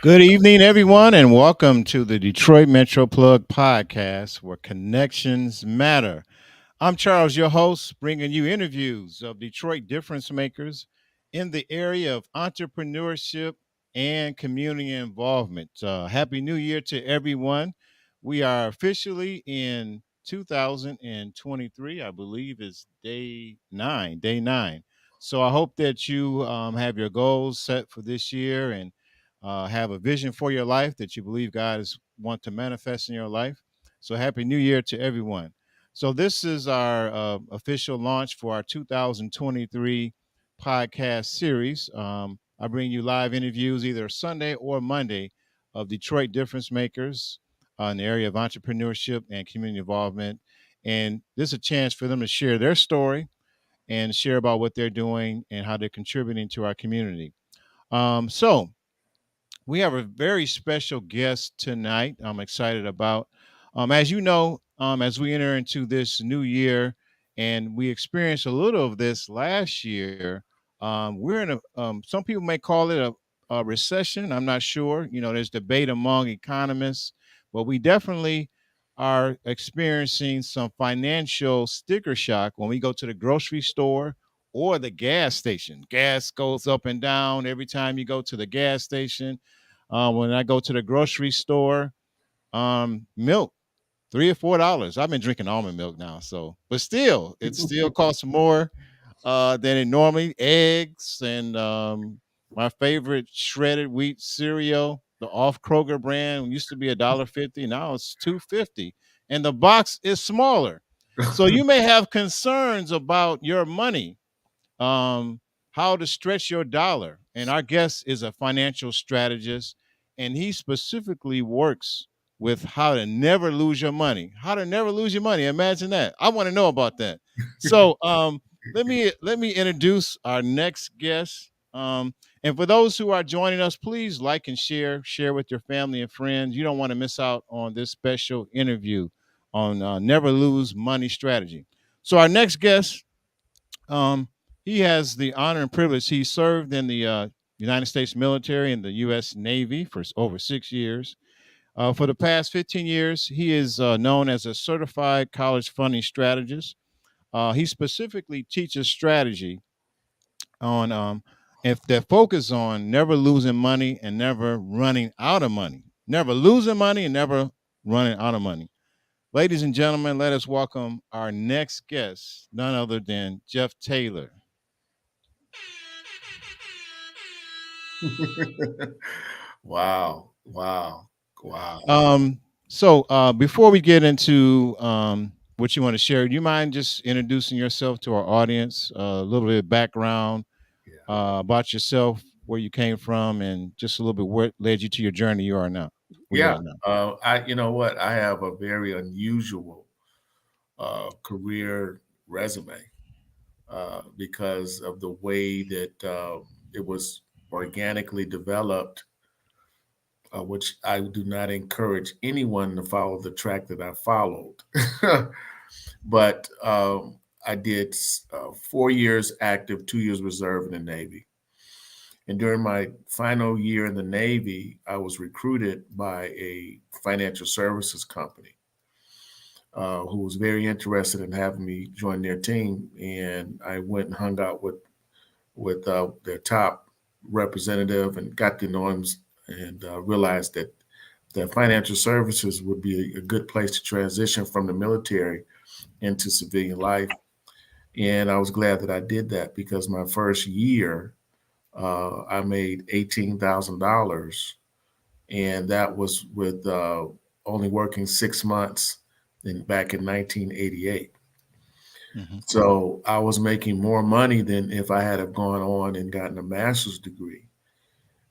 Good evening, everyone, and welcome to the Detroit Metro Plug podcast where connections matter. I'm Charles, your host, bringing you interviews of Detroit difference makers in the area of entrepreneurship and community involvement. Happy New Year to everyone. We are officially in 2023, I believe is day nine. So I hope that you have your goals set for this year and have a vision for your life that you believe God is want to manifest in your life. So happy New Year to everyone. So this is our official launch for our 2023 podcast series. I bring you live interviews either Sunday or Monday of Detroit difference makers in the area of entrepreneurship and community involvement. And this is a chance for them to share their story and share about what they're doing and how they're contributing to our community. So we have a very special guest tonight. I'm excited about. As you know, as we enter into this new year, and we experienced a little of this last year, we're in a. Some people may call it a recession. I'm not sure. You know, there's debate among economists, but we definitely are experiencing some financial sticker shock when we go to the grocery store or the gas station. Gas goes up and down every time you go to the gas station. When I go to the grocery store, milk $3 or $4. I've been drinking almond milk now, so but still, it still costs more than it normally. Eggs and my favorite shredded wheat cereal, the off Kroger brand, used to be $1.50. Now it's $2.50, and the box is smaller. So you may have concerns about your money, um, how to stretch your dollar. And our guest is a financial strategist, and he specifically works with how to never lose your money. How to never lose your money. Imagine that. I want to know about that. So let me introduce our next guest. And for those who are joining us, please like and share with your family and friends. You don't want to miss out on this special interview on never lose money strategy. So our next guest, um, he has the honor and privilege. He served in the United States military and the U.S. Navy for over 6 years. For the past 15 years, he is known as a certified college funding strategist. He specifically teaches strategy on if they focus on never losing money and never running out of money, never losing money and never running out of money. Ladies and gentlemen, let us welcome our next guest, none other than Jeff Taylor. Wow. Wow. Wow. Before we get into what you want to share, do you mind just introducing yourself to our audience, a little bit of background Yeah. about yourself, where you came from, and just a little bit what led you to your journey you are now, where you Yeah. are now. You know what? I have a very unusual career resume because of the way that it was organically developed, which I do not encourage anyone to follow the track that I followed. But I did 4 years active, 2 years reserve in the Navy. And during my final year in the Navy, I was recruited by a financial services company who was very interested in having me join their team. And I went and hung out with their top representative and got to know him and realized that the financial services would be a good place to transition from the military into civilian life. And I was glad that I did that because my first year, I made $18,000, and that was with only working 6 months back in 1988. Hmm. So I was making more money than if I had have gone on and gotten a master's degree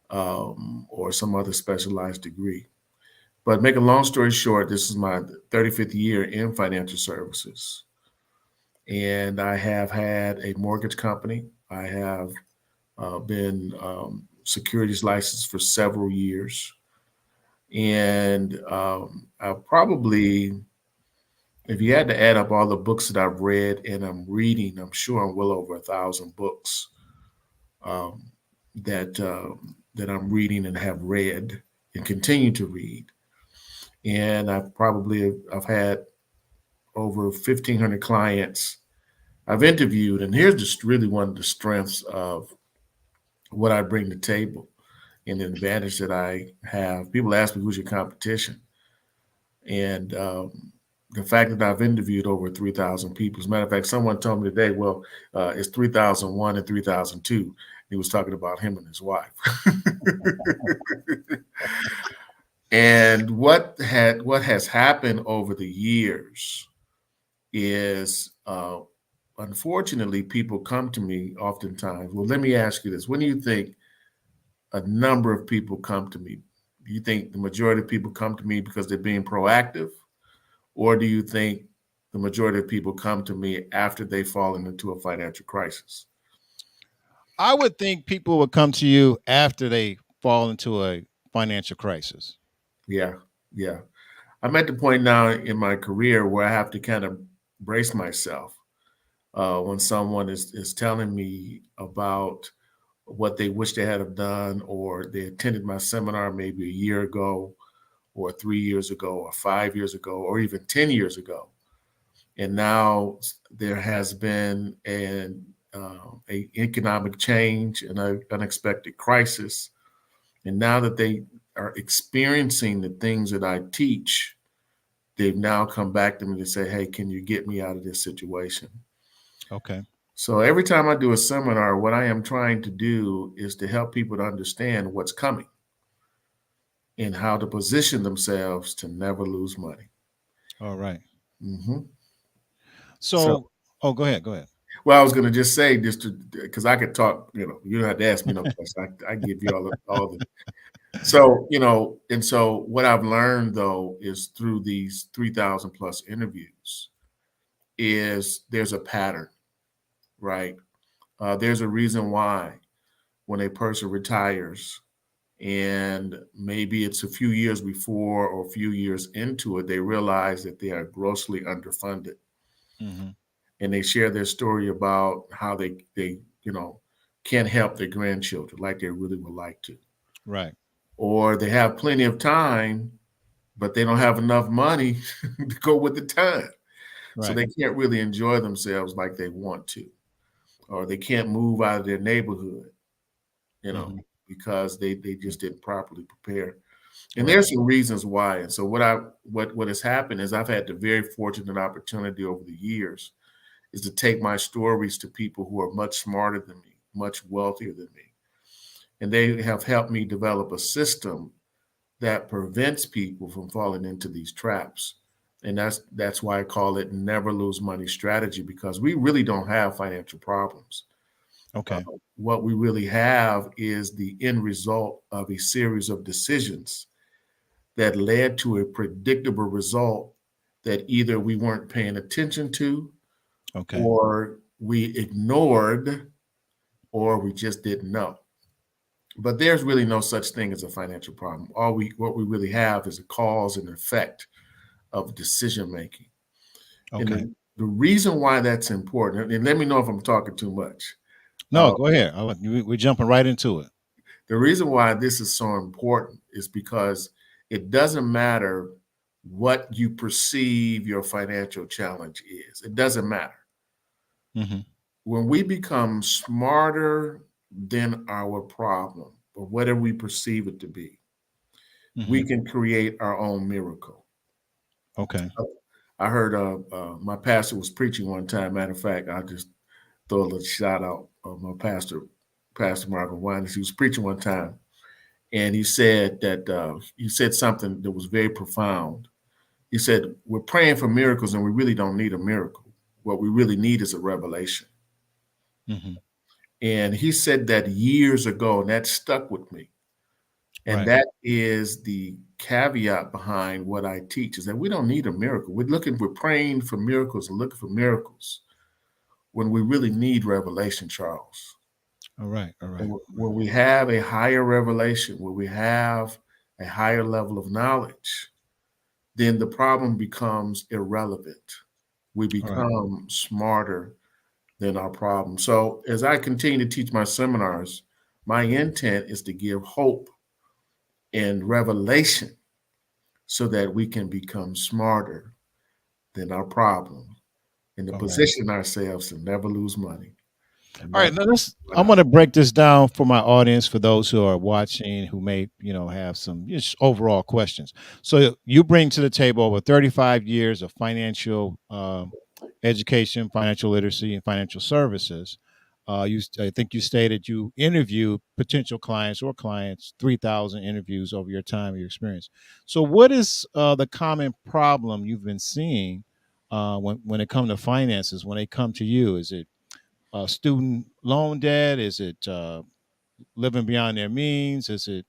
or some other specialized degree. But make a long story short, this is my 35th year in financial services. And I have had a mortgage company. I have been securities licensed for several years. And I probably, if you had to add up all the books that I've read and I'm reading, I'm sure I'm well over 1,000 books um, that that I'm reading and have read and continue to read. And I've had over 1,500 clients I've interviewed, and here's just really one of the strengths of what I bring to the table and the advantage that I have. People ask me, who's your competition? And the fact that I've interviewed over 3,000 people. As a matter of fact, someone told me today, well, it's 3,001 and 3,002. He was talking about him and his wife. And what has happened over the years is, unfortunately, people come to me oftentimes. Well, let me ask you this: when do you think a number of people come to me? Do you think the majority of people come to me because they're being proactive, or do you think the majority of people come to me after they've fallen into a financial crisis? I would think people would come to you after they fall into a financial crisis. Yeah, yeah. I'm at the point now in my career where I have to kind of brace myself when someone is telling me about what they wish they had have done, or they attended my seminar maybe a year ago, or 3 years ago, or 5 years ago, or even 10 years ago. And now there has been a economic change, an unexpected crisis. And now that they are experiencing the things that I teach, they've now come back to me to say, hey, can you get me out of this situation? Okay. So every time I do a seminar, what I am trying to do is to help people to understand what's coming and how to position themselves to never lose money. All right. Hmm. So, So, oh, go ahead. Go ahead. well, I was going to just say this because I could talk. You don't have to ask me no question. I give you all the. So and so what I've learned though is through these 3,000 plus interviews is there's a pattern, right? There's a reason why when a person retires, and maybe it's a few years before or a few years into it, they realize that they are grossly underfunded, Hmm. and they share their story about how they can't help their grandchildren like they really would like to, Right. or they have plenty of time but they don't have enough money to go with the time, so Right. they can't really enjoy themselves like they want to, or they can't move out of their neighborhood, you know, Hmm. because they just didn't properly prepare. And Right. there's some reasons why. And so what has happened is I've had the very fortunate opportunity over the years is to take my stories to people who are much smarter than me, much wealthier than me. And they have helped me develop a system that prevents people from falling into these traps. And that's why I call it never lose money strategy, because we really don't have financial problems. Uh, Okay. what we really have is the end result of a series of decisions that led to a predictable result that either we weren't paying attention to, Okay. or we ignored, or we just didn't know. But there's really no such thing as a financial problem. What we really have is a cause and effect of decision making. And Okay. the reason why that's important, and let me know if I'm talking too much. No, Uh, go ahead. We're jumping right into it. the reason why this is so important is because it doesn't matter what you perceive your financial challenge is. It doesn't matter. Hmm. When we become smarter than our problem, or whatever we perceive it to be, we Hmm. can create our own miracle. Okay. I heard my pastor was preaching one time. Matter of fact, I'll just throw a little shout out of my pastor, Pastor Marvin Winans. He was preaching one time, and he said something that was very profound. He said, "We're praying for miracles, and we really don't need a miracle. What we really need is a revelation." Hmm. And he said that years ago, and that stuck with me. And Right. that is the caveat behind what I teach, is that we don't need a miracle. We're praying for miracles and looking for miracles when we really need revelation, Charles. All right. All right. When we have a higher revelation, when we have a higher level of knowledge, then the problem becomes irrelevant. We All right. become smarter than our problem. So as I continue to teach my seminars, My intent is to give hope and revelation so that we can become smarter than our problem and to All right. position ourselves to never lose money. And All right, that's now let's. what I'm I. going to break this down for my audience, for those who are watching, who may, have some just overall questions. So you bring to the table over 35 years of financial education, financial literacy, and financial services. I think you stated you interview potential clients or clients 3,000 interviews over your time, your experience. So, what is the common problem you've been seeing when it comes to finances? When they come to you, is it student loan debt? Is it living beyond their means? Is it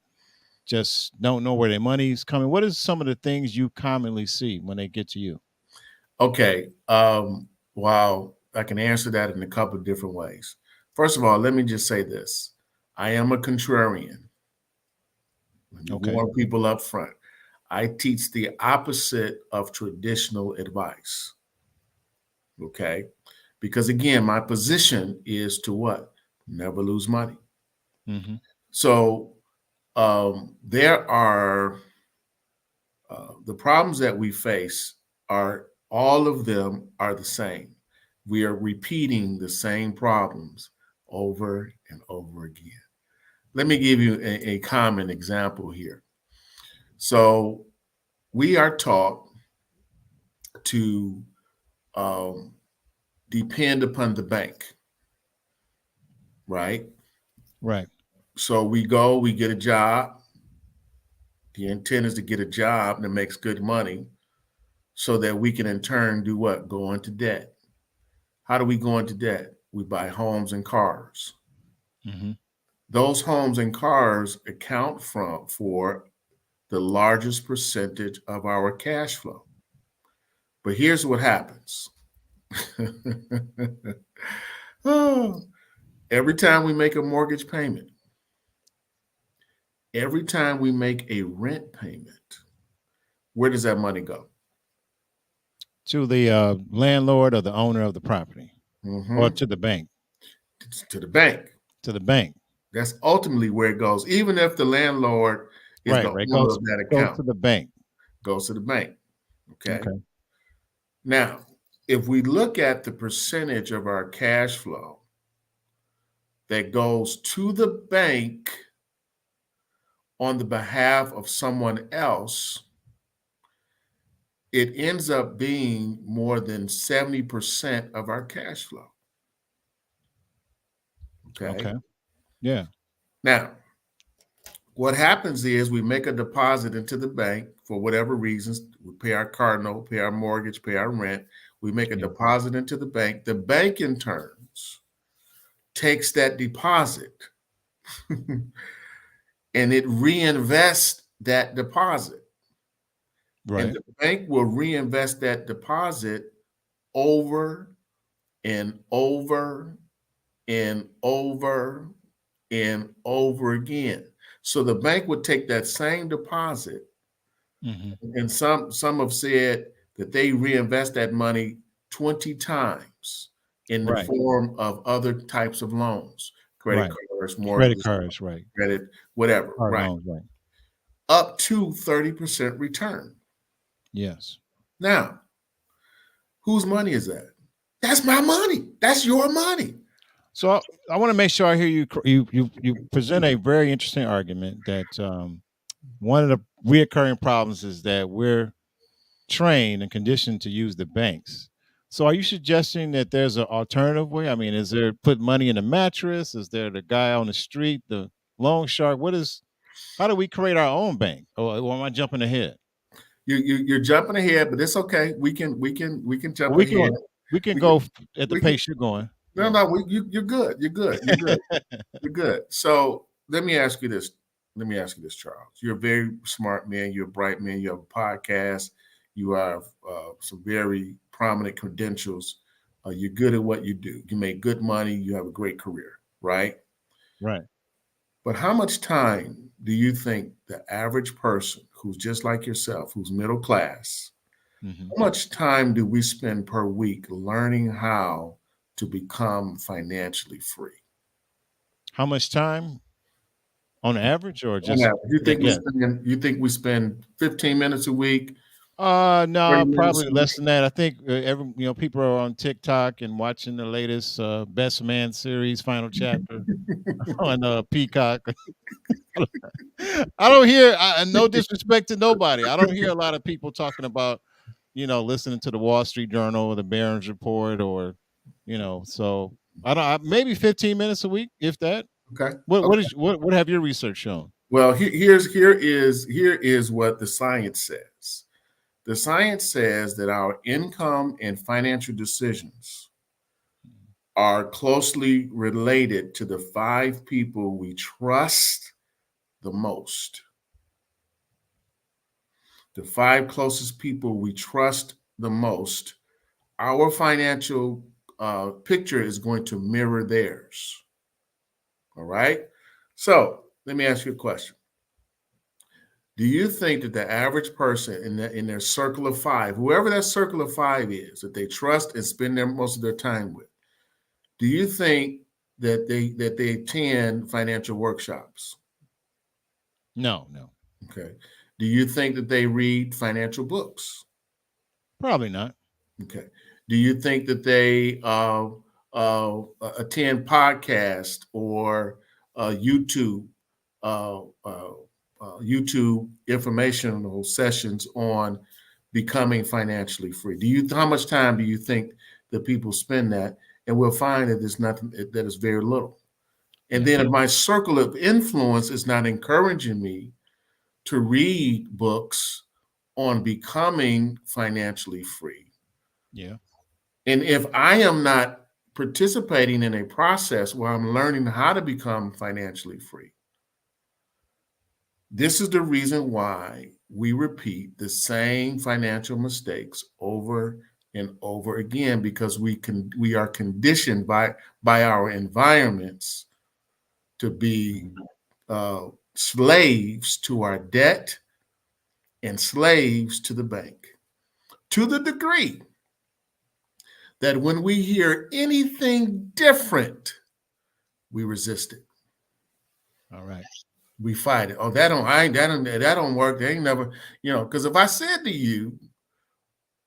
just don't know where their money's coming? What is some of the things you commonly see when they get to you? Okay. Wow. I can answer that in a couple of different ways. First of all, let me just say this. I am a contrarian. Let me Okay. warn people up front. I teach the opposite of traditional advice. Okay. Because again, my position is to what? Never lose money. Mm-hmm. So there are the problems that we face are all of them are the same. We are repeating the same problems over and over again. Let me give you a common example here. So we are taught to um, depend upon the bank, right? Right. So we go, we get a job. The intent is to get a job that makes good money so that we can in turn do what? Go into debt. How do we go into debt? We buy homes and cars. Mm-hmm. Those homes and cars account for the largest percentage of our cash flow. But here's what happens. Oh, every time we make a mortgage payment, every time we make a rent payment, where does that money go? To the landlord or the owner of the property, or Hmm. to the bank? To the bank. To the bank. That's ultimately where it goes. Even if the landlord is the Right. Right. owner Goes of that goes account, to the bank. goes to the bank. Okay. Okay. Now, if we look at the percentage of our cash flow that goes to the bank on the behalf of someone else, it ends up being more than 70% of our cash flow. Okay. Okay. Yeah. Now, what happens is we make a deposit into the bank for whatever reasons. We pay our car note, pay our mortgage, pay our rent. We make a Yeah. deposit into the bank. The bank, in turns, takes that deposit and it reinvests that deposit. And Right. the bank will reinvest that deposit over and over and over and over again. So the bank would take that same deposit, Mm-hmm. and some have said that they reinvest that money 20 times in the Right. form of other types of loans, credit Right. cards, Credit mortgages, cards. Right. credit, whatever, Car right? loans. Right. Up to 30% return. Yes. Now, whose money is that? That's my money. That's your money. So I want to make sure I hear you. You present a very interesting argument that one of the reoccurring problems is that we're trained and conditioned to use the banks. So are you suggesting that there's an alternative way? I mean, is there put money in a mattress? Is there the guy on the street, the loan shark? What is? How do we create our own bank? Or am I jumping ahead? You're jumping ahead, but it's okay. We can Well, jump ahead. we can We can go at the we can pace you're going. no Yeah. no you're good. You're good. You're good. You're good. So let me ask you this. Let me ask you this, Charles. You're a very smart man. You're a bright man. You have a podcast. You have some very prominent credentials. You're good at what you do. You make good money. You have a great career, right? Right. But how much time do you think the average person who's just like yourself, who's middle class, Hmm. how much time do we spend per week learning how to become financially free? How much time? On average, or On just average, a guess? you think we spend 15 minutes a week, No, 30 minutes probably a week? less than that. I think people are on TikTok and watching the latest Best Man series final chapter on Peacock. I don't hear. No disrespect to nobody. I don't hear a lot of people talking about listening to the Wall Street Journal or the Barron's Report or So I don't. Maybe 15 minutes a week, if that. Okay. What have your research shown? Well, here is what the science says. The science says that our income and financial decisions are closely related to the five people we trust the most. The five closest people we trust the most, our financial picture is going to mirror theirs. All right. So let me ask you a question. Do you think that the average person in their circle of five, whoever that circle of five is, that they trust and spend most of their time with, do you think that they attend financial workshops? No, no, Okay. Do you think that they read financial books? probably not. Okay. Do you think that they attend podcasts or YouTube uh, uh, YouTube informational sessions on becoming financially free? How much time do you think that people spend that? And we'll find that there's nothing that is very little. And Yeah, then if my circle of influence is not encouraging me to read books on becoming financially free, yeah, and if I am not participating in a process where I'm learning how to become financially free, this is the reason why we repeat the same financial mistakes over and over again, because we are conditioned by our environments to be slaves to our debt and slaves to the bank, to the degree that when we hear anything different, we resist it. all right. We fight it. Oh, that don't work. They ain't never, because if I said to you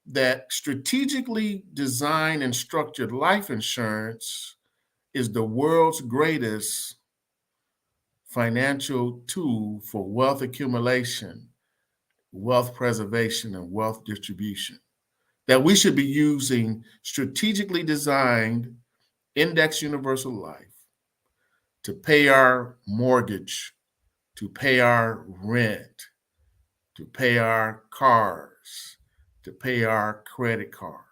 that strategically designed and structured life insurance is the world's greatest financial tool for wealth accumulation, wealth preservation, and wealth distribution, that we should be using strategically designed index universal life to pay our mortgage, to pay our rent, to pay our cars, to pay our credit card.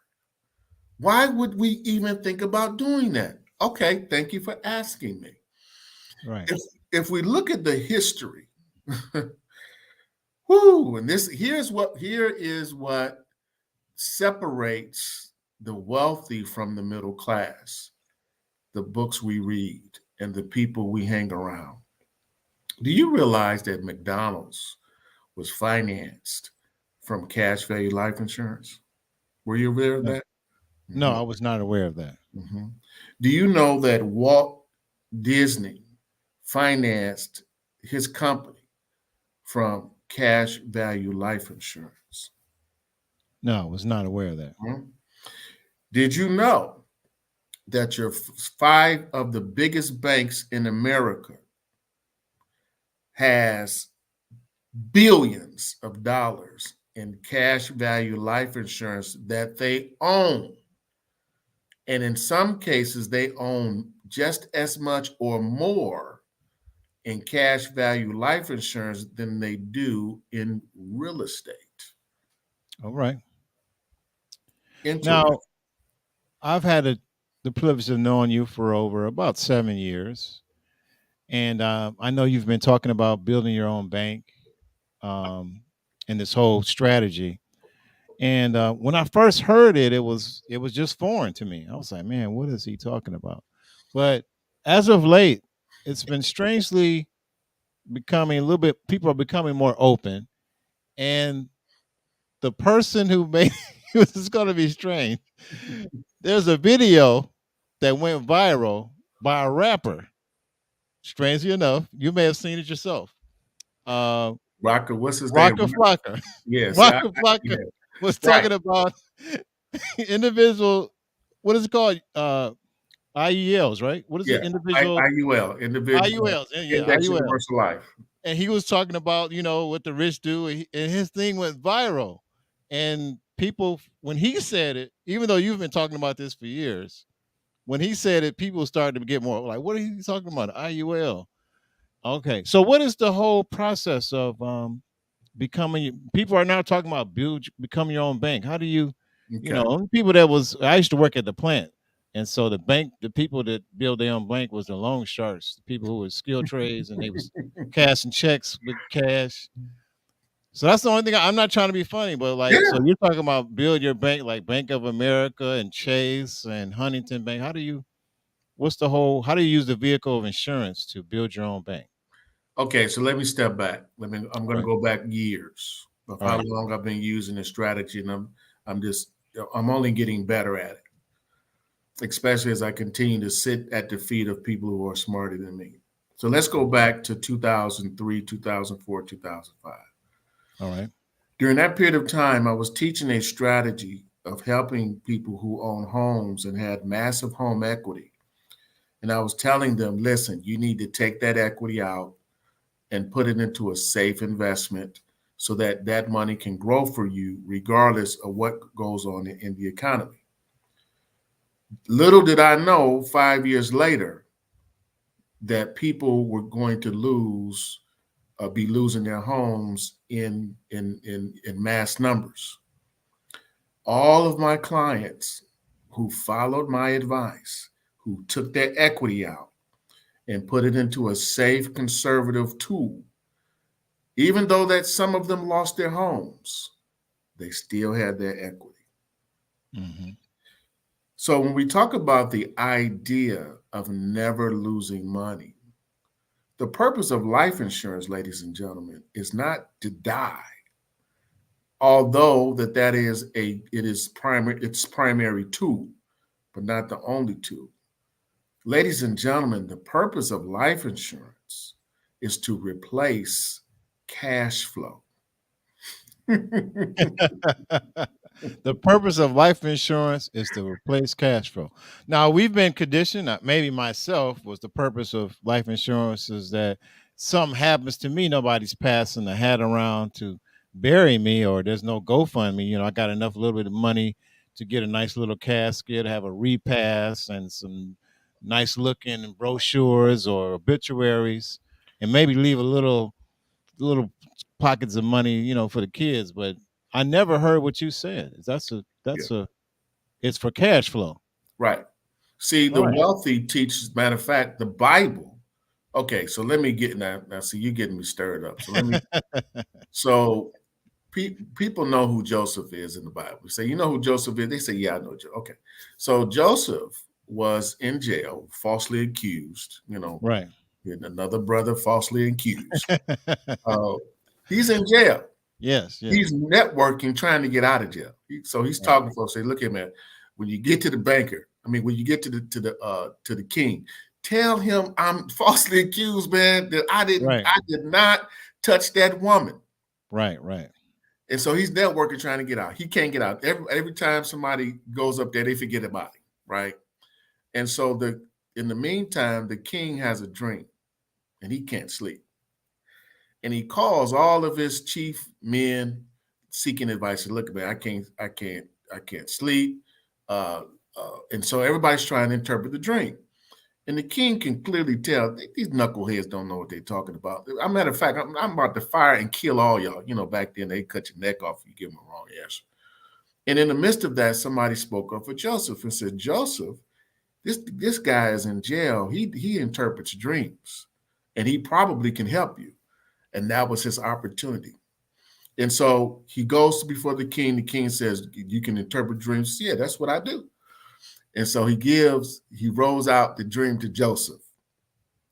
Why would we even think about doing that? Okay, thank you for asking me. Right. If if we look at the history, whoo, and here is what separates the wealthy from the middle class, the books we read and the people we hang around. Do you realize that McDonald's was financed from cash value life insurance? Were you aware of No, that? no, Mhm, I was not aware of that. mhm. Do you know that Walt Disney financed his company from cash value life insurance? No, I was not aware of that. Mhm. Did you know that your five of the biggest banks in America has billions of dollars in cash value life insurance that they own? And in some cases, they own just as much or more in cash value life insurance than they do in real estate. All right. Interesting. Now, I've had the privilege of knowing you for over about 7 years, and I know you've been talking about building your own bank, um, and this whole strategy. And when I first heard it, it was just foreign to me. I was like, man, what is he talking about? But as of late, it's been strangely becoming a little bit. People are becoming more open, and the person who made this is going to be strange. There's a video that went viral by a rapper strangely enough, you may have seen it yourself. Uh, Rocker, what's his name? Waka Flocka. Yeah, see, Waka Flocka yeah, was right. talking about individual, what is it called? IELs, right? What is Yeah, it? Individual IUL, individual IULs. Yeah, index IUL. universal life. And he was talking about, what the rich do, and his thing went viral. And people, when he said it, even though you've been talking about this for years, when he said it, people started to get more like, what are you talking about? IUL. Okay. So what is the whole process of becoming, people are now talking about becoming your own bank. How do you, Okay. people that was, I used to work at the plant. And so the people that build their own bank was the loan sharks, the people who were skilled trades and they was cashing checks with cash. So that's the only thing. I'm not trying to be funny, but like, so Yeah. you're talking about build your bank like Bank of America and Chase and Huntington Bank. What's the whole, how do you use the vehicle of insurance to build your own bank? Okay, so let me step back. I'm All going to right. go back years of All how right. long I've been using this strategy, and I'm just I'm only getting better at it, especially as I continue to sit at the feet of people who are smarter than me. So let's go back to 2003, 2004, 2005. All right. During that period of time, I was teaching a strategy of helping people who own homes and had massive home equity. And I was telling them, listen, you need to take that equity out and put it into a safe investment so that that money can grow for you regardless of what goes on in the economy. Little did I know 5 years later that people were going to be losing their homes in mass numbers. All of my clients who followed my advice, who took their equity out and put it into a safe conservative tool, even though that some of them lost their homes, they still had their equity. Mm-hmm. So when we talk about the idea of never losing money, the purpose of life insurance, ladies and gentlemen, is not to die. Although that is its primary tool, but not the only tool. Ladies and gentlemen, the purpose of life insurance is to replace cash flow. The purpose of life insurance is to replace cash flow. Now, we've been conditioned, maybe myself, was the purpose of life insurance is that something happens to me, nobody's passing the hat around to bury me, or there's no GoFundMe. I got enough little bit of money to get a nice little casket, have a repast, and some nice looking brochures or obituaries, and maybe leave a little pockets of money, for the kids. But I never heard what you said. Yeah, It's for cash flow. right. See, All the right. wealthy teaches, matter of fact, the Bible. Okay, so let me get now. Now, see, you getting me stirred up. So people know who Joseph is in the Bible. You say, you know who Joseph is? They say, yeah, I know Joseph. Okay. So Joseph was in jail, falsely accused, Right. and another brother falsely accused. Uh, he's in jail. Yes, He's yes. networking, trying to get out of jail. So he's Right. talking to folks. Say, look here, man. When you get to the banker, when you get to the king, tell him I'm falsely accused, man. That Right. I did not touch that woman. Right. Right. And so he's networking, trying to get out. He can't get out. Every time somebody goes up there, they forget about him, right? And so in the meantime, the king has a dream, and he can't sleep. And he calls all of his chief men seeking advice. And look, man, I can't sleep. Uh, and so everybody's trying to interpret the dream. And the king can clearly tell these knuckleheads don't know what they're talking about. As a matter of fact, I'm about to fire and kill all y'all. Back then they cut your neck off if you give them a wrong answer. And in the midst of that, somebody spoke up for Joseph and said, Joseph, this guy is in jail. He interprets dreams, and he probably can help you. And that was his opportunity. And so he goes before the king. The king says, you can interpret dreams. Yeah, that's what I do. And so he rolls out the dream to Joseph.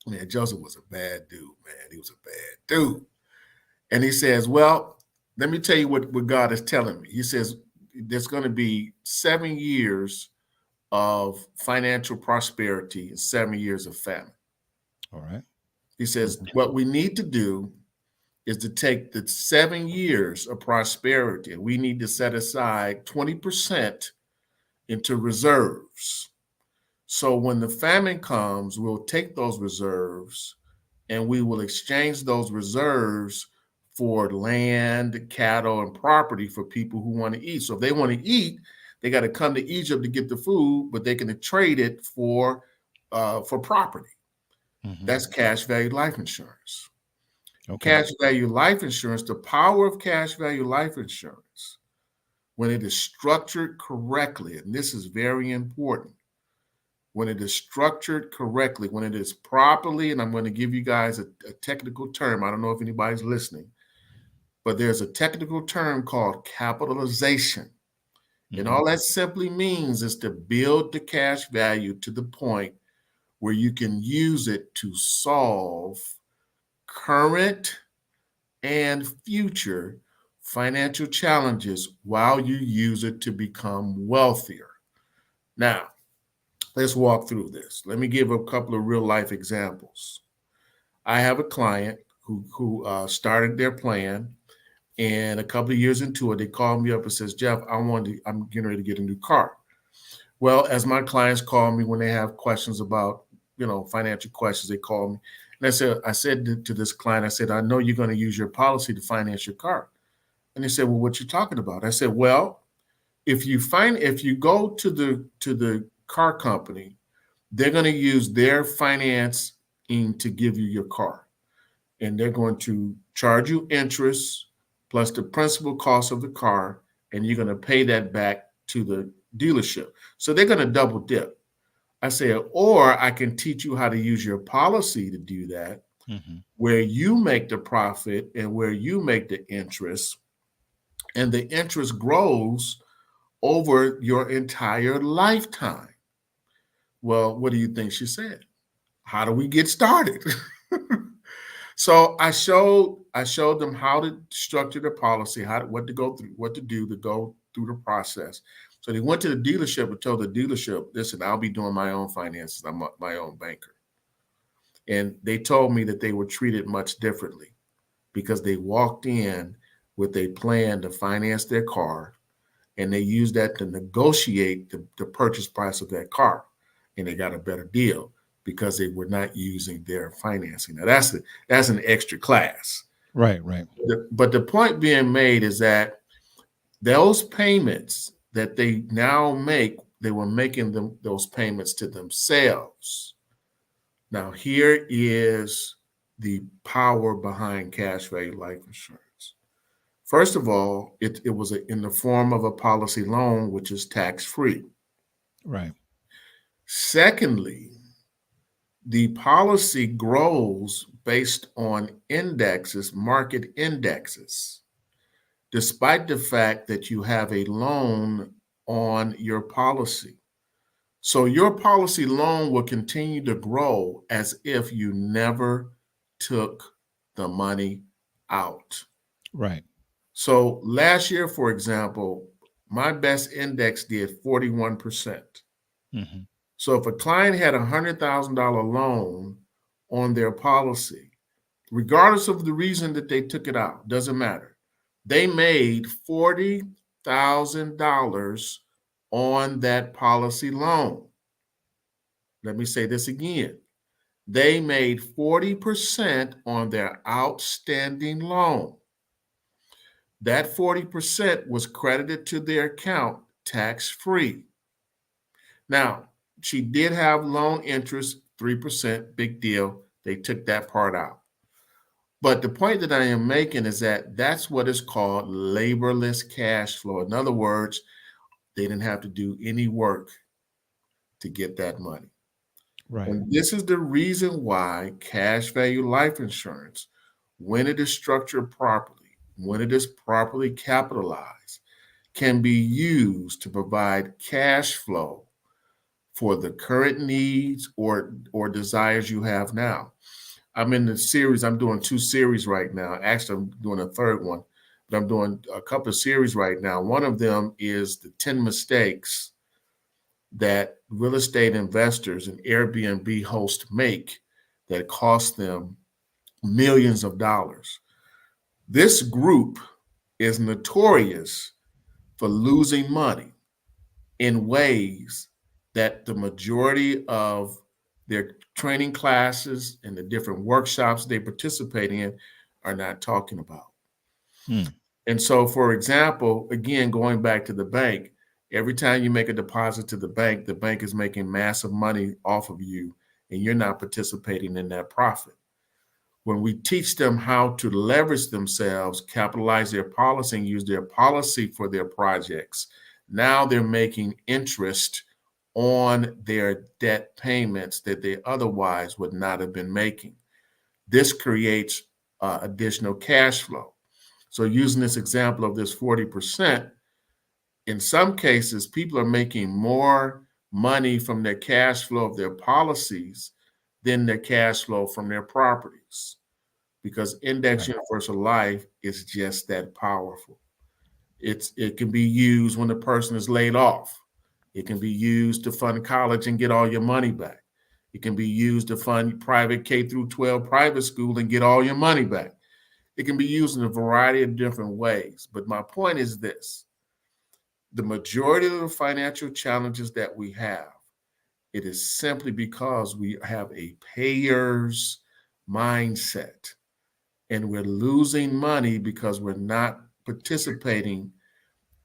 Man, Joseph was a bad dude, man. He was a bad dude. And he says, well, let me tell you what God is telling me. He says, there's going to be 7 years of financial prosperity and 7 years of famine. All right. He says, Mhm. what we need to do is to take the 7 years of prosperity and we need to set aside 20% into reserves. So when the famine comes, we'll take those reserves and we will exchange those reserves for land, cattle, and property for people who want to eat. So if they want to eat, they got to come to Egypt to get the food, but they can trade it for property. Mhm. That's cash value life insurance. Okay. Cash value life insurance, the power of cash value life insurance, when it is structured correctly, and this is very important, when it is structured correctly, when it is properly, and I'm going to give you guys a technical term. I don't know if anybody's listening, but there's a technical term called capitalization. And Mhm. all that simply means is to build the cash value to the point where you can use it to solve current and future financial challenges while you use it to become wealthier. Now, let's walk through this. Let me give a couple of real life examples. I have a client who started their plan, and a couple of years into it, they called me up and says, "Jeff, I'm getting ready to get a new car." Well, as my clients call me when they have questions about, financial questions, they call me. And I said to this client, I said, "I know you're going to use your policy to finance your car." And they said, "Well, what you talking about?" I said, "Well, if you go to the car company, they're going to use their financing to give you your car, and they're going to charge you interest plus the principal cost of the car, and you're going to pay that back to the dealership. So they're going to double dip." I said, "Or I can teach you how to use your policy to do that, Mhm. where you make the profit and where you make the interest, and the interest grows over your entire lifetime." Well, what do you think she said? "How do we get started?" So I showed them how to structure the policy, what to go through, what to do to go through the process. So they went to the dealership and told the dealership, "Listen, I'll be doing my own finances. I'm my own banker." And they told me that they were treated much differently because they walked in with a plan to finance their car, and they used that to negotiate the purchase price of that car, and they got a better deal because they were not using their financing. Now that's an extra class. Right. Right. But the point being made is that those payments that they now make, they were making those payments to themselves. Now here is the power behind cash value life insurance. First of all, it was in the form of a policy loan, which is tax free. Right. Secondly, the policy grows based on indexes, market indexes, despite the fact that you have a loan on your policy. So your policy loan will continue to grow as if you never took the money out. Right. So last year, for example, my best index did 41%. Mhm. So if a client had a $100,000 loan on their policy, regardless of the reason that they took it out, doesn't matter. They made $40,000 on that policy loan. Let me say this again. They made 40% on their outstanding loan. That 40% was credited to their account tax free. Now, she did have loan interest, 3%, big deal. They took that part out. But the point that I am making is that that's what is called laborless cash flow. In other words, they didn't have to do any work to get that money. Right. And this is the reason why cash value life insurance, when it is structured properly, when it is properly capitalized, can be used to provide cash flow for the current needs or desires you have now. I'm in the series, I'm doing two series right now. Actually, I'm doing a third one, but I'm doing a couple of series right now. One of them is the 10 mistakes that real estate investors and Airbnb hosts make that cost them millions of dollars. This group is notorious for losing money in ways that the majority of their training classes and the different workshops they participate in are not talking about. Hmm. And so, for example, again, going back to the bank, every time you make a deposit to the bank is making massive money off of you, and you're not participating in that profit. When we teach them how to leverage themselves, capitalize their policy, and use their policy for their projects, now they're making interest on their debt payments that they otherwise would not have been making. This creates additional cash flow. So, using this example of this 40%, in some cases, people are making more money from their cash flow of their policies than their cash flow from their properties, because index Right. universal life is just that powerful. It can be used when the person is laid off. It can be used to fund college and get all your money back. It can be used to fund private K through 12 private school and get all your money back. It can be used in a variety of different ways. But my point is this: the majority of the financial challenges that we have, it is simply because we have a payer's mindset, and we're losing money because we're not participating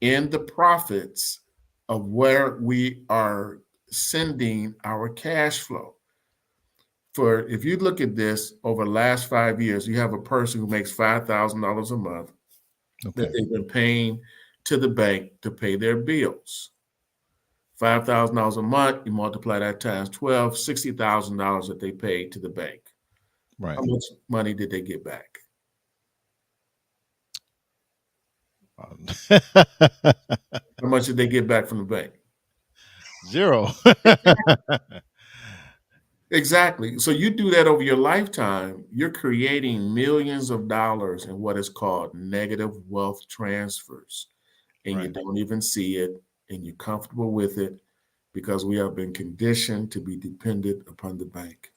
in the profits of where we are sending our cash flow. For if you look at this over the last 5 years, you have a person who makes $5,000 a month that Okay. they've been paying to the bank to pay their bills. $5,000 a month, you multiply that times 12, $60,000 that they paid to the bank. Right. How much money did they get back? Um, How much did they get back from the bank? Zero. Exactly. So you do that over your lifetime, you're creating millions of dollars in what is called negative wealth transfers. And you Right. don't even see it, and you're comfortable with it because we have been conditioned to be dependent upon the bank.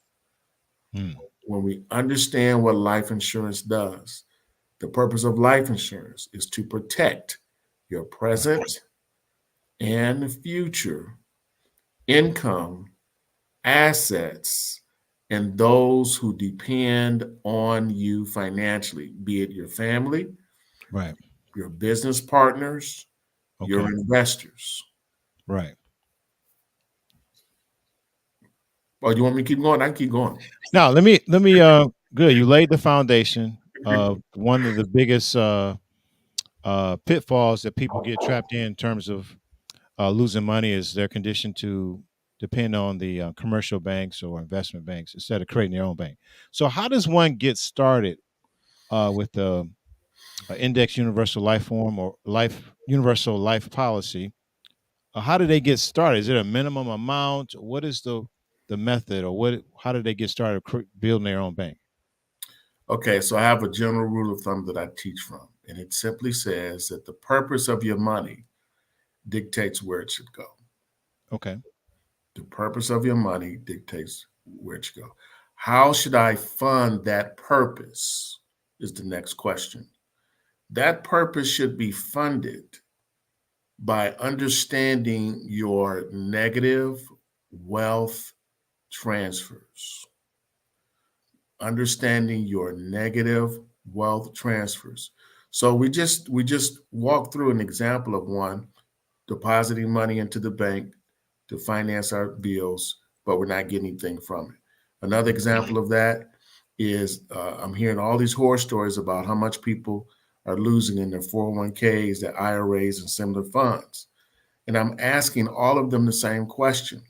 Hmm. When we understand what life insurance does, the purpose of life insurance is to protect your Right. present and future income, assets, and those who depend on you financially, be it your family, Right. your business partners, your Okay. investors. Right. Oh, you want me to keep going? I can keep going. Now let me good. You laid the foundation of one of the biggest pitfalls that people get trapped in terms of losing money is they're conditioned to depend on the commercial banks or investment banks instead of creating their own bank. So how does one get started with the index universal life form or life universal life policy? How do they get started? Is it a minimum amount? What is the method, or what? How do they get started building their own bank? Okay, so I have a general rule of thumb that I teach from, and it simply says that the purpose of your money dictates where it should go. Okay. The purpose of your money dictates where it should go. How should I fund that purpose? Is the next question. That purpose should be funded by understanding your negative wealth transfers. Understanding your negative wealth transfers. So we just walked through an example of one depositing money into the bank to finance our bills, but we're not getting anything from it. Another example of that is I'm hearing all these horror stories about how much people are losing in their 401ks, their IRAs, and similar funds. And I'm asking all of them the same question: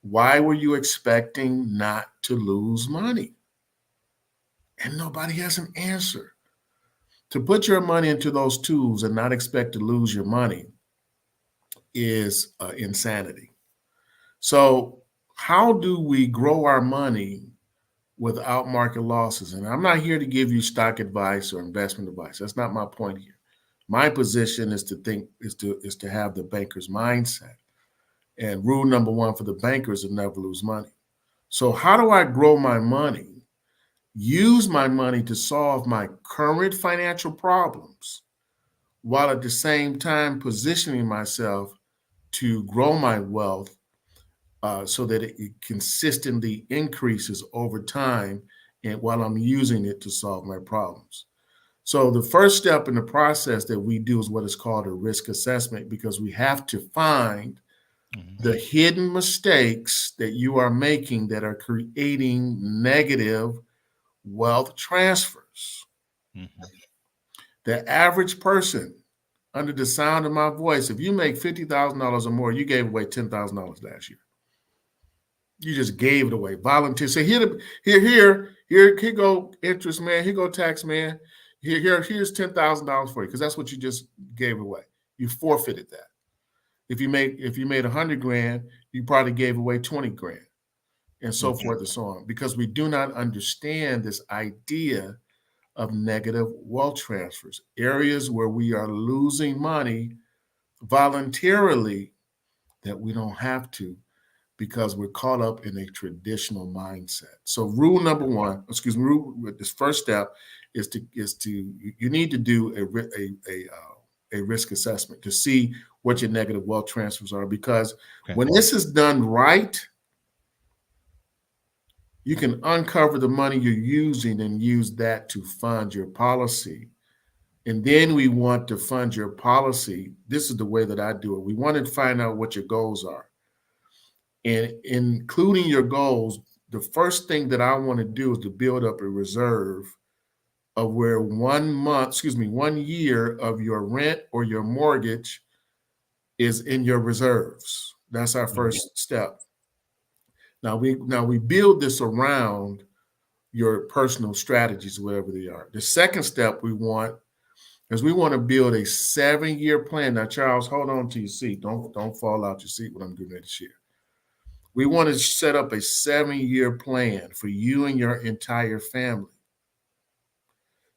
why were you expecting not to lose money? And nobody has an answer. To put your money into those tools and not expect to lose your money is insanity. So, how do we grow our money without market losses? And I'm not here to give you stock advice or investment advice. That's not my point here. My position is to think is to have the banker's mindset. And rule number one for the bankers is never lose money. So, how do I grow my money use my money to solve my current financial problems while at the same time positioning myself to grow my wealth so that it consistently increases over time and while I'm using it to solve my problems. So the first step in the process that we do is what is called a risk assessment because we have to find Mhm. the hidden mistakes that you are making that are creating negative wealth transfers. Mhm. The average person under the sound of my voice, if you make $50,000 or more, you gave away $10,000 last year. You just gave it away. Volunteer. Say here go interest, man. Here go tax, man. Here's $10,000 for you because that's what you just gave away. You forfeited that. If you made 100 grand, you probably gave away 20 grand, and so Okay. forth and so on. Because we do not understand this idea of negative wealth transfers, areas where we are losing money voluntarily that we don't have to because we're caught up in a traditional mindset. So rule number one, excuse me, this first step is to you need to do a risk assessment to see what your negative wealth transfers are because Okay. when this is done right, you can uncover the money you're using and use that to fund your policy. And then we want to fund your policy. This is the way that I do it. We want to find out what your goals are. And including your goals, the first thing that I want to do is to build up a reserve of where 1 month, excuse me, 1 year of your rent or your mortgage is in your reserves. That's our Mhm. first step. Now we build this around your personal strategies, whatever they are. The second step we want is we want to build a 7 year plan. Now, Charles, hold on to your seat. Don't fall out your seat when I'm getting ready to share. We want to set up a 7 year plan for you and your entire family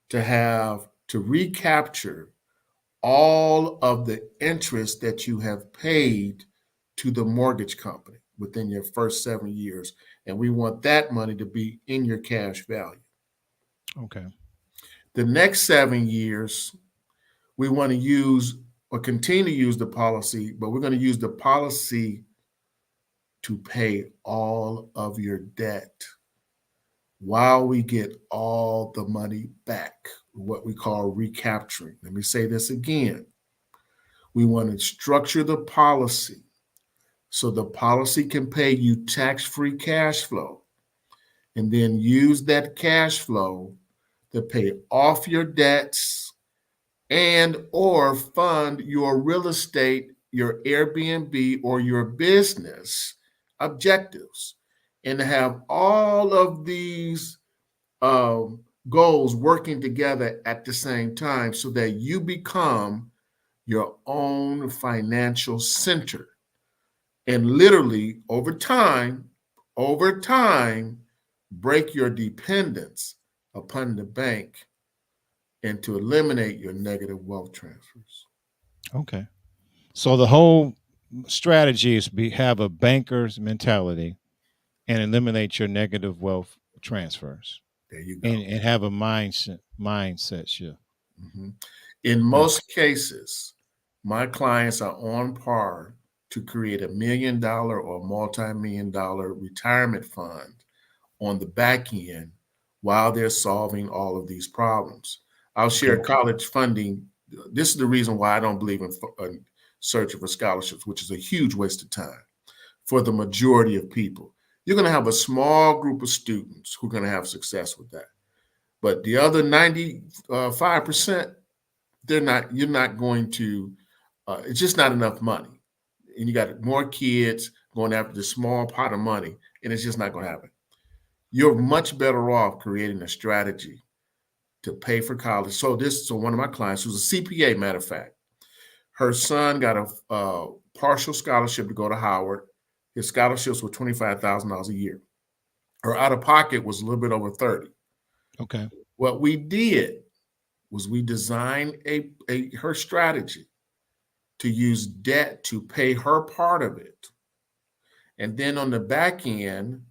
to have to recapture all of the interest that you have paid to the mortgage company within your first 7 years. And we want that money to be in your cash value. Okay. The next 7 years, we want to use or continue to use the policy, but we're going to use the policy to pay all of your debt while we get all the money back, what we call recapturing. Let me say this again. We want to structure the policy so the policy can pay you tax free cash flow and then use that cash flow to pay off your debts and or fund your real estate, your Airbnb or your business objectives and to have all of these goals working together at the same time so that you become your own financial center and literally over time break your dependence upon the bank and to eliminate your negative wealth transfers. Okay. So the whole strategy is have a banker's mentality and eliminate your negative wealth transfers There you and, go. and have a mindset shift. Mhm. In Okay. most cases, my clients are on par to create $1 million or multi-million-dollar retirement fund on the back end while they're solving all of these problems. I'll share Okay. college funding. This is the reason why I don't believe in searching for scholarships, which is a huge waste of time for the majority of people. You're going to have a small group of students who are going to have success with that. But the other 95%, you're not going to, it's just not enough money. And you got more kids going after the small pot of money, and it's just not going to happen. You're much better off creating a strategy to pay for college. So one of my clients who's a CPA, matter of fact, her son got a partial scholarship to go to Howard. His scholarships were $25,000 a year. Her out of pocket was a little bit over 30. Okay. What we did was we designed her strategy to use debt to pay her part of it. And then on the back end,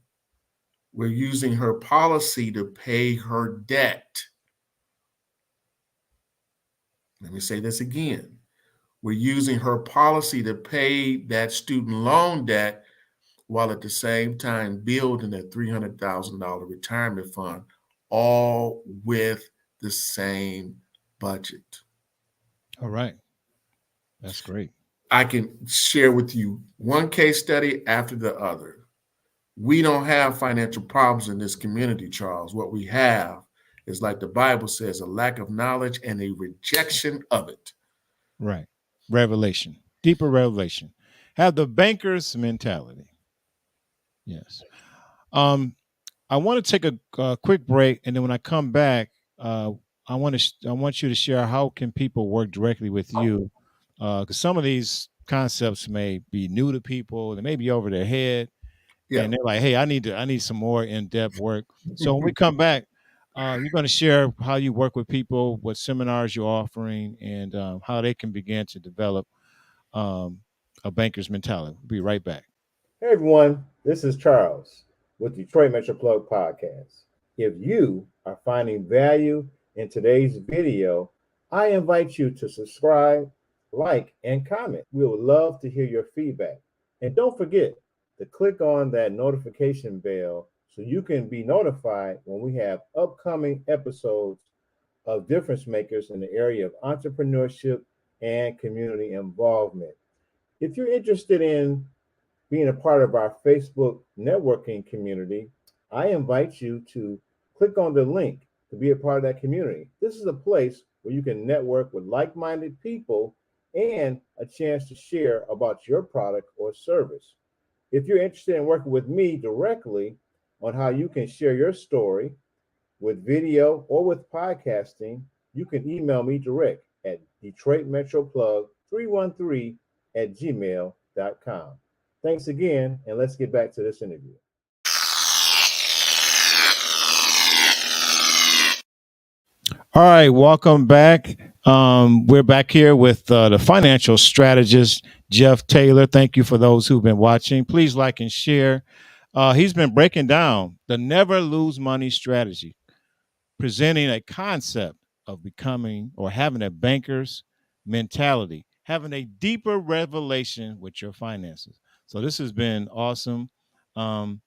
We're using her policy to pay her debt. Let me say this again. We're using her policy to pay that student loan debt while at the same time building a $300,000 retirement fund, all with the same budget. All right. That's great. I can share with you one case study after the other. We don't have financial problems in this community, Charles. What we have is, like the Bible says, a lack of knowledge and a rejection of it. Right. Revelation. Deeper revelation. Have the banker's mentality. Yes. Um, I want to take a quick break, and then when I come back, uh, I want you to share how can people work directly with you, because some of these concepts may be new to people, they may be over their head, Yeah. and they're like, "Hey, I need some more in depth work." So when we come back, you're going to share how you work with people, what seminars you're offering, and how they can begin to develop um, a banker's mentality. We'll be right back. Hey everyone, this is Charles with Detroit Metro Plug Podcast. If you are finding value in today's video, I invite you to subscribe, like, and comment. We would love to hear your feedback. And don't forget to click on that notification bell so you can be notified when we have upcoming episodes of difference makers in the area of entrepreneurship and community involvement. If you're interested in being a part of our Facebook networking community, I invite you to click on the link to be a part of that community. This is a place where you can network with like minded people and a chance to share about your product or service. If you're interested in working with me directly on how you can share your story with video or with podcasting, you can email me direct at DetroitMetroPlug313 at gmail.com. Thanks again, and let's get back to this interview. All right, welcome back. We're back here with the financial strategist, Jeff Taylor. Thank you for those who've been watching. Please like and share. He's been breaking down the never lose money strategy, presenting a concept of becoming or having a banker's mentality, having a deeper revelation with your finances. So this has been awesome. Um,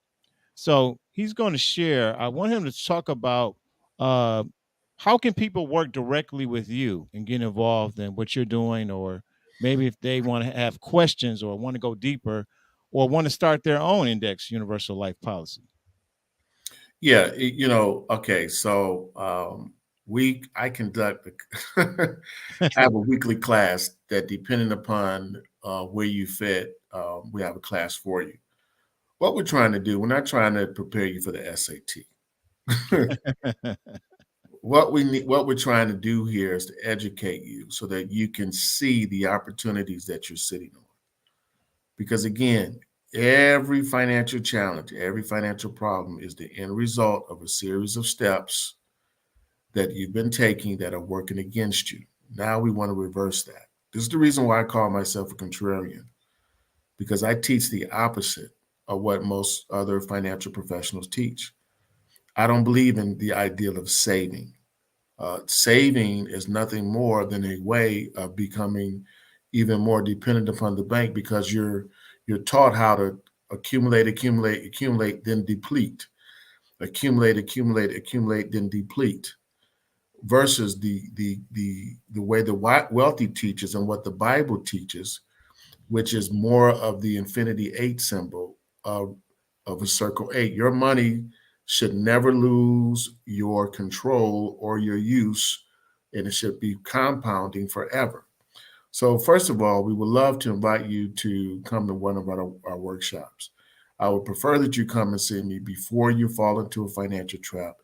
so he's going to share. I want him to talk about uh, how can people work directly with you and get involved in what you're doing, or maybe if they want to have questions or want to go deeper or want to start their own index universal life policy. Yeah, okay. So I conduct I have a weekly class that, depending upon where you fit, we have a class for you. What we're trying to do, we're not trying to prepare you for the SAT. What we're trying to do here is to educate you so that you can see the opportunities that you're sitting on. Because again, every financial challenge, every financial problem is the end result of a series of steps that you've been taking that are working against you. Now we want to reverse that. This is the reason why I call myself a contrarian, because I teach the opposite of what most other financial professionals teach. I don't believe in the ideal of saving. Saving is nothing more than a way of becoming even more dependent upon the bank, because you're taught how to accumulate, accumulate, accumulate, then deplete, accumulate, accumulate, accumulate, then deplete, versus the way the wealthy teaches and what the Bible teaches, which is more of the infinity eight symbol of a circle eight. Your money should never lose your control or your use, and it should be compounding forever. So, first of all, we would love to invite you to come to one of our workshops. I would prefer that you come and see me before you fall into a financial trap,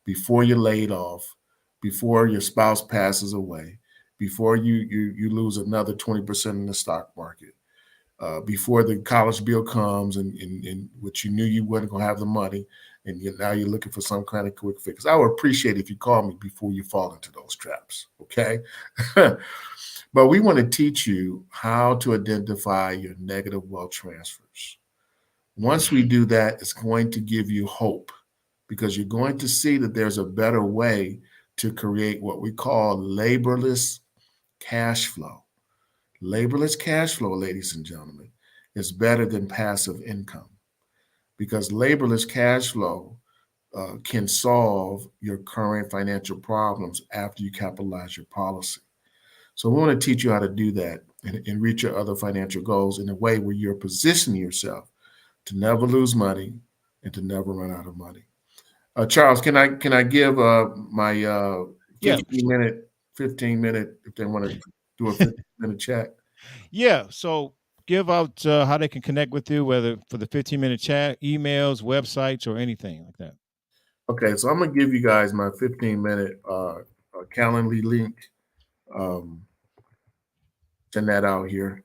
before you're laid off, before your spouse passes away, before you lose another 20% in the stock market, before the college bill comes, and which you knew you weren't going to have the money, and now you're looking for some kind of quick fix. I would appreciate if you call me before you fall into those traps, okay? But we want to teach you how to identify your negative wealth transfers. Once we do that, it's going to give you hope because you're going to see that there's a better way to create what we call laborless cash flow. Laborless cash flow, ladies and gentlemen, is better than passive income because laborless cash flow can solve your current financial problems after you capitalize your policy. So we want to teach you how to do that and reach your other financial goals in a way where you're positioning yourself to never lose money and to never run out of money. Charles, can I give my Yeah, 15 minute if they want to do a 15-minute chat? yeah. So give out how they can connect with you, whether for the 15-minute chat, emails, websites, or anything like that. Okay, so I'm gonna give you guys my 15-minute Calendly link. Um, Send that out here,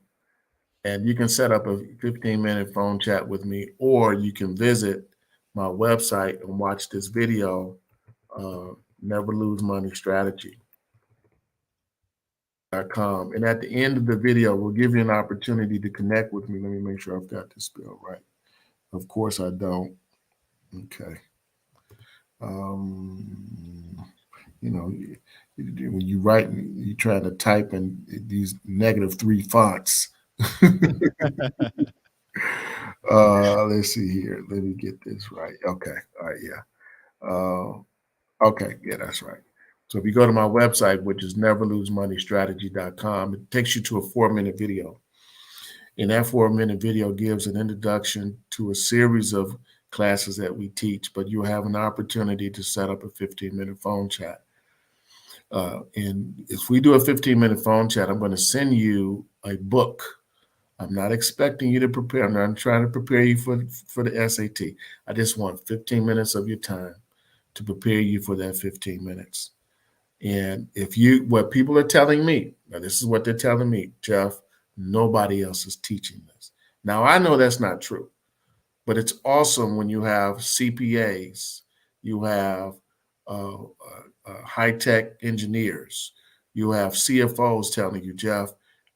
and you can set up a 15-minute phone chat with me, or you can visit my website and watch this video. Uh, Never Lose Money Strategy.com. And at the end of the video, we'll give you an opportunity to connect with me. Let me make sure I've got this spelled right. Of course, I don't. Okay. Um, when you write, you try to type in these -3 fonts. Let's see here. Let me get this right. Okay. All right. Yeah. Okay. Yeah, that's right. So if you go to my website, which is neverlosemoneystrategy.com, it takes you to a 4-minute video. And that 4-minute video gives an introduction to a series of classes that we teach, but you'll have an opportunity to set up a 15-minute phone chat. And if we do a 15-minute phone chat, I'm going to send you a book. I'm not expecting you to prepare. I'm not trying to prepare you for the SAT. I just want 15 minutes of your time to prepare you for that 15 minutes. And what people are telling me, now this is what they're telling me, Jeff, nobody else is teaching this. Now, I know that's not true, but it's awesome when you have CPAs, you have high tech engineers, you have CFOs telling you, Jeff,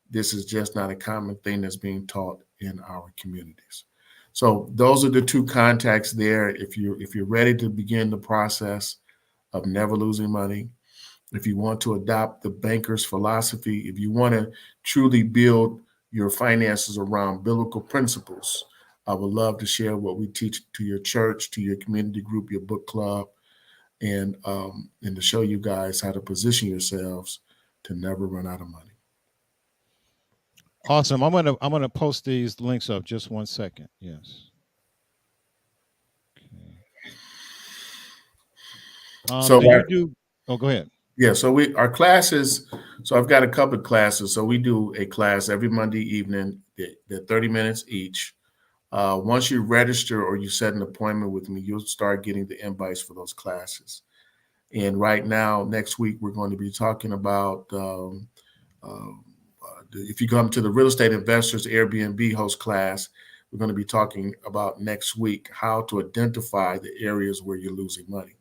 this is just not a common thing that's being taught in our communities. So those are the two contacts there. If you're ready to begin the process of never losing money, if you want to adopt the banker's philosophy, if you want to truly build your finances around biblical principles, I would love to share what we teach to your church, to your community group, your book club, and to show you guys how to position yourselves to never run out of money. Awesome. I'm gonna post these links up. Just 1 second. Yes. Okay. So Do you do? Oh, go ahead. yeah, so our classes. So I've got a couple of classes. So we do a class every Monday evening. They're 30 minutes each. Once you register or you set an appointment with me, you'll start getting the invites for those classes. And right now, next week, we're going to be talking about if you come to the Real Estate Investors Airbnb host class, we're going to be talking about next week how to identify the areas where you're losing money,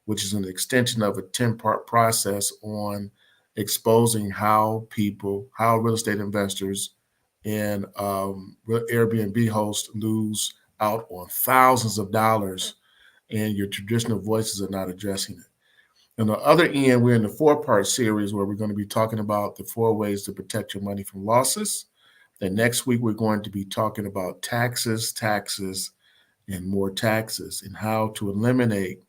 which is an extension of a 10-part process on exposing how real estate investors and Airbnb hosts lose out on thousands of dollars, and your traditional voices are not addressing it. On the other end, we're in the 4-part series where we're going to be talking about the 4 ways to protect your money from losses. Then next week, we're going to be talking about taxes, and more taxes, and how to eliminate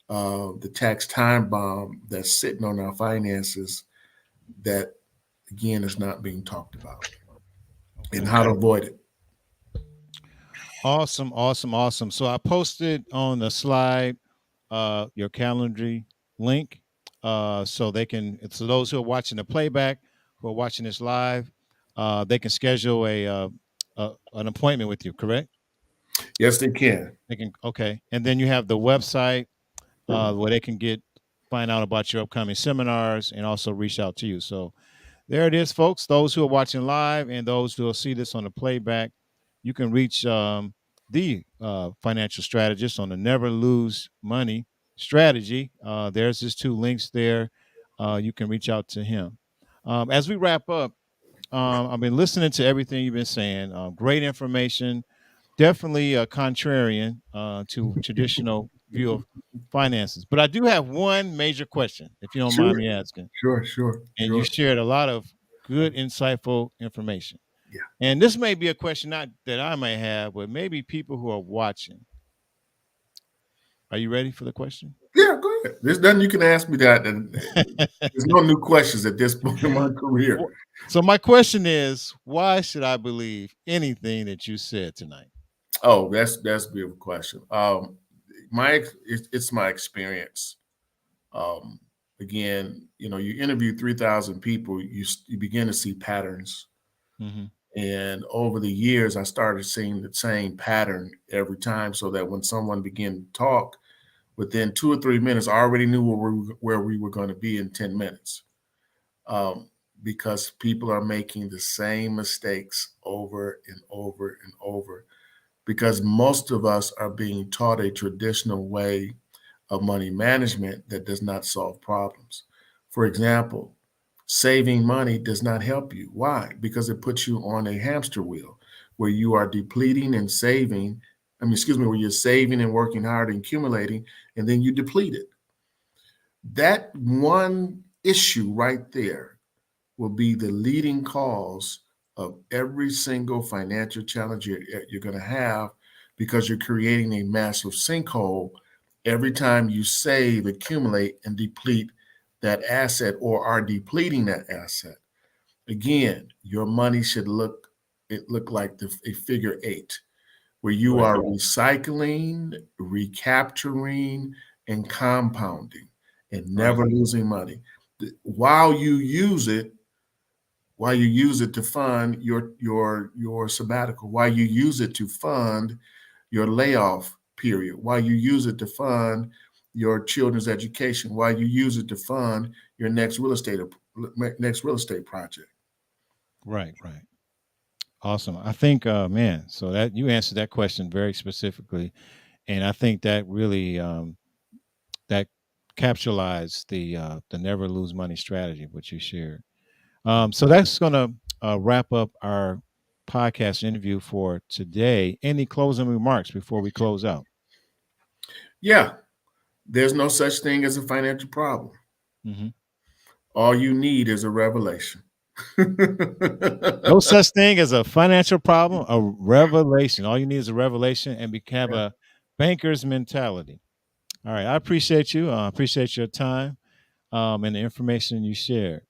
the tax time bomb that's sitting on our finances that, again, is not being talked about, and Okay. how to avoid it. Awesome. Awesome. Awesome. So I posted on the slide your Calendly link, so they can. So those who are watching the playback, who are watching this live, they can schedule an appointment with you. Correct? Yes, they can. They can. Okay. And then you have the website where they can find out about your upcoming seminars and also reach out to you. So there it is, folks. Those who are watching live and those who will see this on the playback, you can reach the financial strategist on the Never Lose Money strategy. There's just 2 links there. You can reach out to him. As we wrap up, I've been listening to everything you've been saying. Great information. definitely a contrarian to traditional view of finances. But I do have one major question, if you don't mind Sure, me asking. sure, sure, And you sure. shared a lot of good, insightful information. Yeah, And this may be a question not that I may have, but maybe people who are watching. Are you ready for the question? yeah. Go ahead. There's nothing you can ask me that, and there's no new questions at this point in my career. So my question is, why should I believe anything that you said tonight? Oh, that's a beautiful question. It's my experience. Um, Again, you interview 3,000 people, you begin to see patterns. Mm-hmm. And over the years, I started seeing the same pattern every time, so that when someone began to talk, within 2 or 3 minutes, I already knew where we were going to be in 10 minutes. Because people are making the same mistakes over and over and over. Because most of us are being taught a traditional way of money management that does not solve problems. For example, saving money does not help you. Why? Because it puts you on a hamster wheel where you are depleting and saving. Where you're saving and working hard and accumulating, and then you deplete it. That one issue right there will be the leading cause of every single financial challenge you're going to have, because you're creating a massive sinkhole every time you save, accumulate, and deplete that asset, or are depleting that asset. Again, your money should look like a figure eight, where you Right. are recycling, recapturing, and compounding, and Right. never losing money. While you use it, to fund your sabbatical, while you use it to fund your layoff period, while you use it to fund your children's education, while you use it to fund your next real estate project. Right. Right. Awesome. I think, man, so that you answered that question very specifically, and I think that really that capitalized the never lose money strategy which you shared. So that's gonna wrap up our podcast interview for today. Any closing remarks before we close out? Yeah, there's no such thing as a financial problem. Mm-hmm. All you need is a revelation. No such thing as a financial problem, a revelation. All you need is a revelation and have a banker's mentality. All right. I appreciate you. I appreciate your time and the information you shared.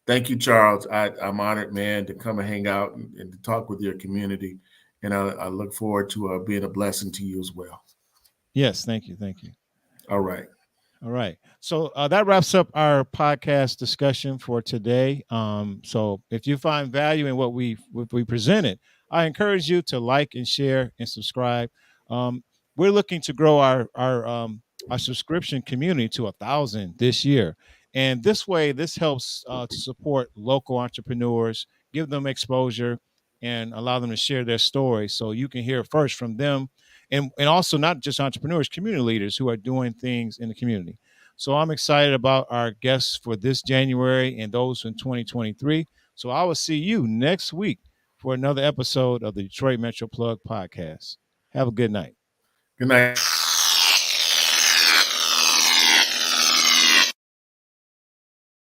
Thank you, Charles. I'm honored, man, to come and hang out and to talk with your community. And I look forward to being a blessing to you as well. Yes. Thank you. Thank you. All right. All right. So that wraps up our podcast discussion for today. So if you find value in what we presented, I encourage you to like and share and subscribe. We're looking to grow our subscription community to 1,000 this year, and this helps to support local entrepreneurs, give them exposure, and allow them to share their story, so you can hear first from them, and also not just entrepreneurs, community leaders who are doing things in the community. So I'm excited about our guests for this January and those in 2023. So I will see you next week for another episode of the Detroit Metro Plug podcast. Have a good night. Good night.